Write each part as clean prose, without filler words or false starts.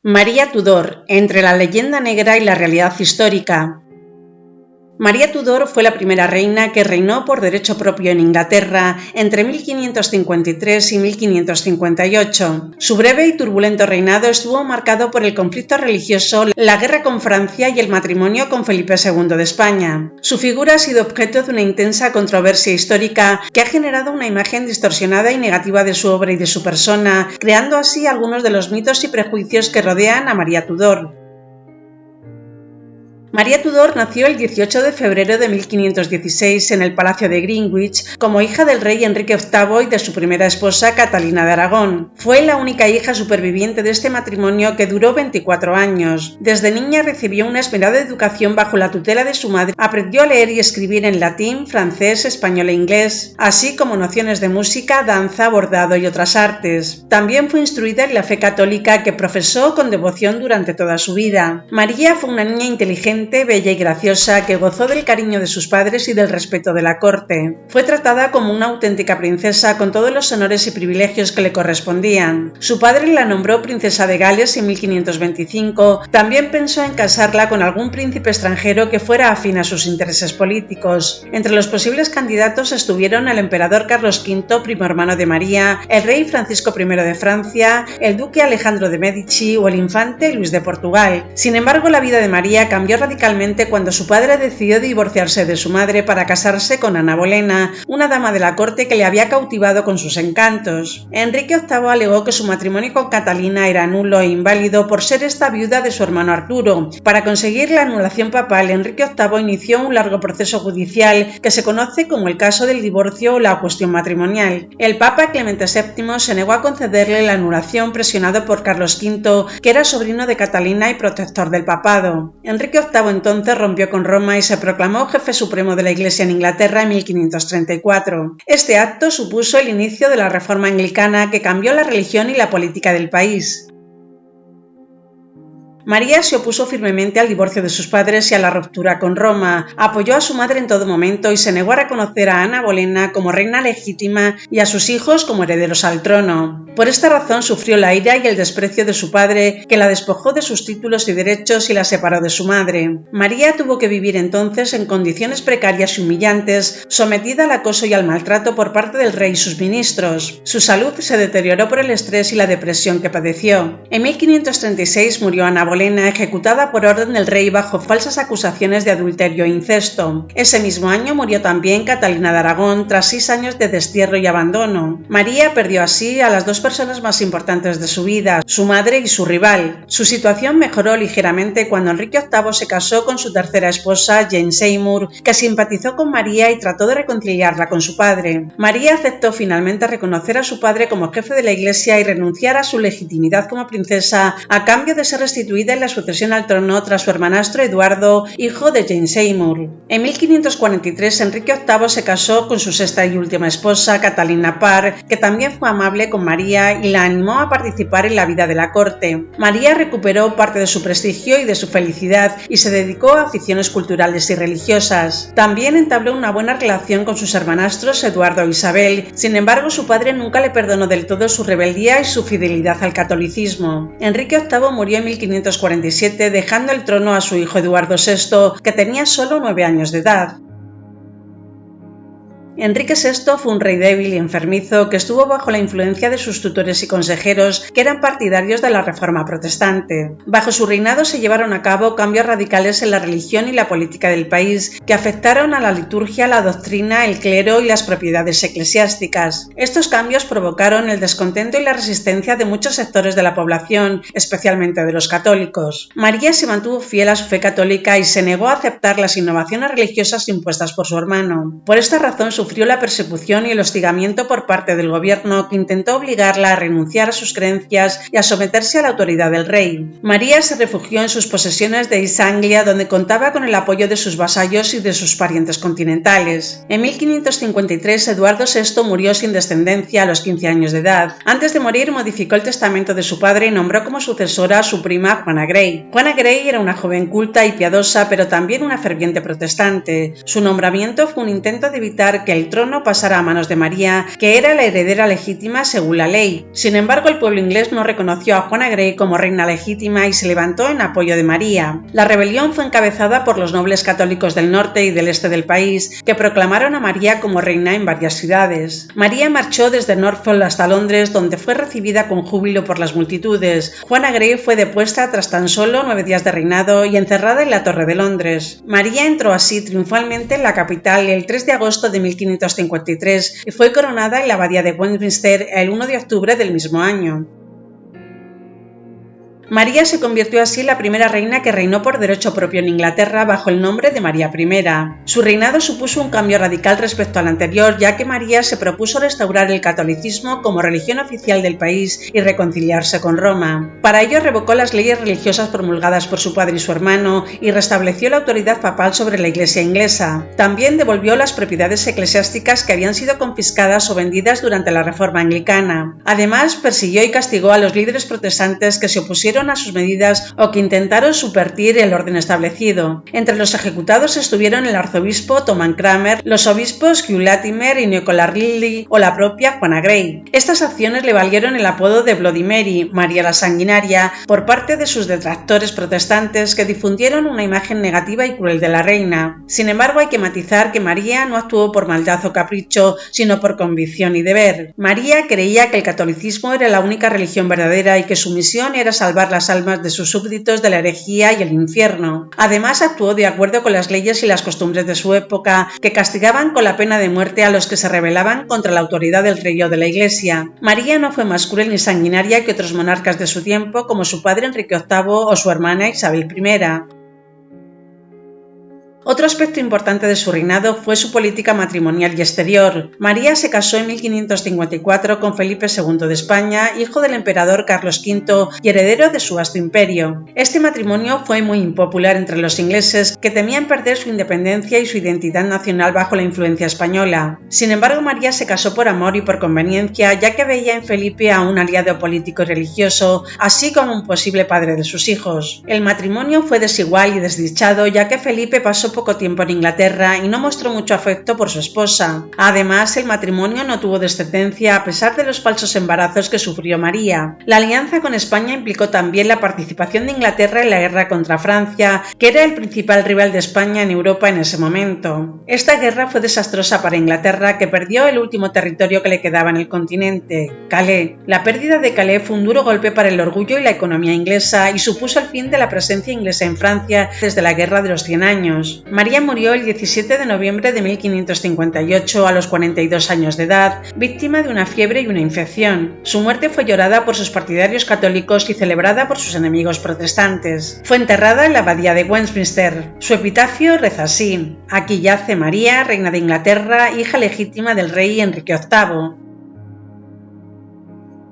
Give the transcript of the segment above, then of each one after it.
María Tudor, entre la leyenda negra y la realidad histórica. María Tudor fue la primera reina que reinó por derecho propio en Inglaterra entre 1553 y 1558. Su breve y turbulento reinado estuvo marcado por el conflicto religioso, la guerra con Francia y el matrimonio con Felipe II de España. Su figura ha sido objeto de una intensa controversia histórica que ha generado una imagen distorsionada y negativa de su obra y de su persona, creando así algunos de los mitos y prejuicios que rodean a María Tudor. María Tudor nació el 18 de febrero de 1516 en el Palacio de Greenwich como hija del rey Enrique VIII y de su primera esposa Catalina de Aragón. Fue la única hija superviviente de este matrimonio que duró 24 años. Desde niña recibió una esmerada educación bajo la tutela de su madre. Aprendió a leer y escribir en latín, francés, español e inglés, así como nociones de música, danza, bordado y otras artes. También fue instruida en la fe católica que profesó con devoción durante toda su vida. María fue una niña inteligente, bella y graciosa que gozó del cariño de sus padres y del respeto de la corte. Fue tratada como una auténtica princesa con todos los honores y privilegios que le correspondían. Su padre la nombró princesa de Gales en 1525. También pensó en casarla con algún príncipe extranjero que fuera afín a sus intereses políticos. Entre los posibles candidatos estuvieron el emperador Carlos V, primo hermano de María, el rey Francisco I de Francia, el duque Alejandro de Medici o el infante Luis de Portugal. Sin embargo, la vida de María cambió radicalmente cuando su padre decidió divorciarse de su madre para casarse con Ana Bolena, una dama de la corte que le había cautivado con sus encantos. Enrique VIII alegó que su matrimonio con Catalina era nulo e inválido por ser esta viuda de su hermano Arturo. Para conseguir la anulación papal, Enrique VIII inició un largo proceso judicial que se conoce como el caso del divorcio o la cuestión matrimonial. El Papa Clemente VII se negó a concederle la anulación presionado por Carlos V, que era sobrino de Catalina y protector del papado. Enrique VIII entonces rompió con Roma y se proclamó jefe supremo de la Iglesia en Inglaterra en 1534. Este acto supuso el inicio de la Reforma Anglicana que cambió la religión y la política del país. María se opuso firmemente al divorcio de sus padres y a la ruptura con Roma, apoyó a su madre en todo momento y se negó a reconocer a Ana Bolena como reina legítima y a sus hijos como herederos al trono. Por esta razón sufrió la ira y el desprecio de su padre, que la despojó de sus títulos y derechos y la separó de su madre. María tuvo que vivir entonces en condiciones precarias y humillantes, sometida al acoso y al maltrato por parte del rey y sus ministros. Su salud se deterioró por el estrés y la depresión que padeció. En 1536 murió Ana Bolena, ejecutada por orden del rey bajo falsas acusaciones de adulterio e incesto. Ese mismo año murió también Catalina de Aragón tras 6 años de destierro y abandono. María perdió así a las dos personas más importantes de su vida, su madre y su rival. Su situación mejoró ligeramente cuando Enrique VIII se casó con su tercera esposa, Jane Seymour, que simpatizó con María y trató de reconciliarla con su padre. María aceptó finalmente reconocer a su padre como jefe de la Iglesia y renunciar a su legitimidad como princesa a cambio de ser restituida en la sucesión al trono tras su hermanastro Eduardo, hijo de Jane Seymour. En 1543 Enrique VIII se casó con su sexta y última esposa, Catalina Parr, que también fue amable con María y la animó a participar en la vida de la corte. María recuperó parte de su prestigio y de su felicidad y se dedicó a aficiones culturales y religiosas. También entabló una buena relación con sus hermanastros Eduardo e Isabel. Sin embargo, su padre nunca le perdonó del todo su rebeldía y su fidelidad al catolicismo. Enrique VIII murió en 1547 dejando el trono a su hijo Eduardo VI, que tenía solo 9 años de edad. Enrique VI fue un rey débil y enfermizo que estuvo bajo la influencia de sus tutores y consejeros que eran partidarios de la Reforma protestante. Bajo su reinado se llevaron a cabo cambios radicales en la religión y la política del país que afectaron a la liturgia, la doctrina, el clero y las propiedades eclesiásticas. Estos cambios provocaron el descontento y la resistencia de muchos sectores de la población, especialmente de los católicos. María se mantuvo fiel a su fe católica y se negó a aceptar las innovaciones religiosas impuestas por su hermano. Por esta razón sufrió la persecución y el hostigamiento por parte del gobierno que intentó obligarla a renunciar a sus creencias y a someterse a la autoridad del rey. María se refugió en sus posesiones de East Anglia, donde contaba con el apoyo de sus vasallos y de sus parientes continentales. En 1553 Eduardo VI murió sin descendencia a los 15 años de edad. Antes de morir modificó el testamento de su padre y nombró como sucesora a su prima Juana Grey. Juana Grey era una joven culta y piadosa, pero también una ferviente protestante. Su nombramiento fue un intento de evitar que que el trono pasara a manos de María, que era la heredera legítima según la ley. Sin embargo, el pueblo inglés no reconoció a Juana Grey como reina legítima y se levantó en apoyo de María. La rebelión fue encabezada por los nobles católicos del norte y del este del país, que proclamaron a María como reina en varias ciudades. María marchó desde Norfolk hasta Londres, donde fue recibida con júbilo por las multitudes. Juana Grey fue depuesta tras tan solo 9 días de reinado y encerrada en la Torre de Londres. María entró así triunfalmente en la capital el 3 de agosto de 1553 y fue coronada en la abadía de Westminster el 1 de octubre del mismo año. María se convirtió así en la primera reina que reinó por derecho propio en Inglaterra bajo el nombre de María I. Su reinado supuso un cambio radical respecto al anterior, ya que María se propuso restaurar el catolicismo como religión oficial del país y reconciliarse con Roma. Para ello revocó las leyes religiosas promulgadas por su padre y su hermano y restableció la autoridad papal sobre la Iglesia inglesa. También devolvió las propiedades eclesiásticas que habían sido confiscadas o vendidas durante la Reforma anglicana. Además, persiguió y castigó a los líderes protestantes que se opusieron a sus medidas o que intentaron subvertir el orden establecido. Entre los ejecutados estuvieron el arzobispo Thomas Cranmer, los obispos Hugh Latimer y Nicholas Ridley o la propia Juana Grey. Estas acciones le valieron el apodo de Bloody Mary, María la Sanguinaria, por parte de sus detractores protestantes que difundieron una imagen negativa y cruel de la reina. Sin embargo, hay que matizar que María no actuó por maldad o capricho, sino por convicción y deber. María creía que el catolicismo era la única religión verdadera y que su misión era salvar las almas de sus súbditos de la herejía y el infierno. Además, actuó de acuerdo con las leyes y las costumbres de su época, que castigaban con la pena de muerte a los que se rebelaban contra la autoridad del rey o de la Iglesia. María no fue más cruel ni sanguinaria que otros monarcas de su tiempo, como su padre Enrique VIII o su hermana Isabel I. Otro aspecto importante de su reinado fue su política matrimonial y exterior. María se casó en 1554 con Felipe II de España, hijo del emperador Carlos V y heredero de su vasto imperio. Este matrimonio fue muy impopular entre los ingleses, que temían perder su independencia y su identidad nacional bajo la influencia española. Sin embargo, María se casó por amor y por conveniencia, ya que veía en Felipe a un aliado político y religioso, así como un posible padre de sus hijos. El matrimonio fue desigual y desdichado, ya que Felipe pasó poco tiempo en Inglaterra y no mostró mucho afecto por su esposa. Además, el matrimonio no tuvo descendencia a pesar de los falsos embarazos que sufrió María. La alianza con España implicó también la participación de Inglaterra en la guerra contra Francia, que era el principal rival de España en Europa en ese momento. Esta guerra fue desastrosa para Inglaterra, que perdió el último territorio que le quedaba en el continente, Calais. La pérdida de Calais fue un duro golpe para el orgullo y la economía inglesa y supuso el fin de la presencia inglesa en Francia desde la Guerra de los 100 años. María murió el 17 de noviembre de 1558 a los 42 años de edad, víctima de una fiebre y una infección. Su muerte fue llorada por sus partidarios católicos y celebrada por sus enemigos protestantes. Fue enterrada en la abadía de Westminster. Su epitafio reza así: aquí yace María, reina de Inglaterra, hija legítima del rey Enrique VIII.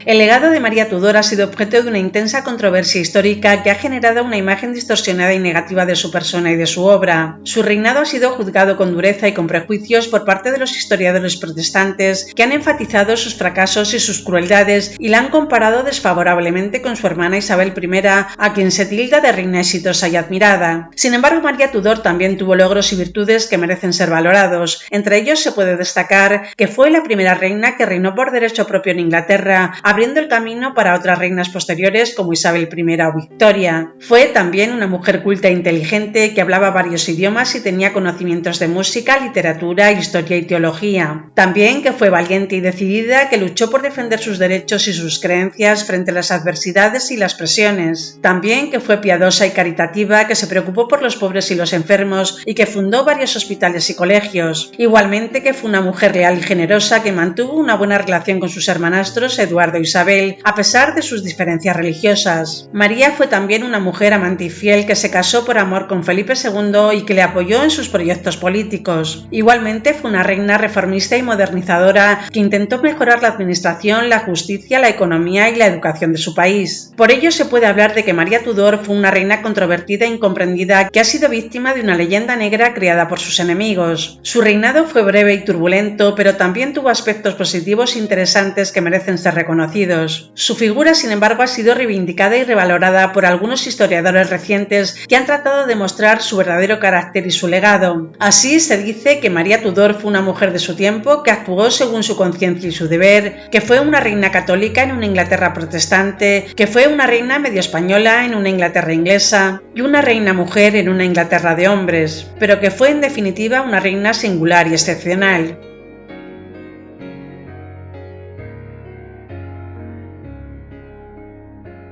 El legado de María Tudor ha sido objeto de una intensa controversia histórica que ha generado una imagen distorsionada y negativa de su persona y de su obra. Su reinado ha sido juzgado con dureza y con prejuicios por parte de los historiadores protestantes, que han enfatizado sus fracasos y sus crueldades y la han comparado desfavorablemente con su hermana Isabel I, a quien se tilda de reina exitosa y admirada. Sin embargo, María Tudor también tuvo logros y virtudes que merecen ser valorados. Entre ellos se puede destacar que fue la primera reina que reinó por derecho propio en Inglaterra, abriendo el camino para otras reinas posteriores como Isabel I o Victoria. Fue también una mujer culta e inteligente que hablaba varios idiomas y tenía conocimientos de música, literatura, historia y teología. También que fue valiente y decidida, que luchó por defender sus derechos y sus creencias frente a las adversidades y las presiones. También que fue piadosa y caritativa, que se preocupó por los pobres y los enfermos y que fundó varios hospitales y colegios. Igualmente que fue una mujer leal y generosa que mantuvo una buena relación con sus hermanastros Eduardo y Isabel, a pesar de sus diferencias religiosas. María fue también una mujer amante y fiel que se casó por amor con Felipe II y que le apoyó en sus proyectos políticos. Igualmente fue una reina reformista y modernizadora que intentó mejorar la administración, la justicia, la economía y la educación de su país. Por ello se puede hablar de que María Tudor fue una reina controvertida e incomprendida que ha sido víctima de una leyenda negra creada por sus enemigos. Su reinado fue breve y turbulento, pero también tuvo aspectos positivos e interesantes que merecen ser reconocidos. conocidos. Su figura, sin embargo, ha sido reivindicada y revalorada por algunos historiadores recientes que han tratado de mostrar su verdadero carácter y su legado. Así, se dice que María Tudor fue una mujer de su tiempo que actuó según su conciencia y su deber, que fue una reina católica en una Inglaterra protestante, que fue una reina medio española en una Inglaterra inglesa y una reina mujer en una Inglaterra de hombres, pero que fue en definitiva una reina singular y excepcional.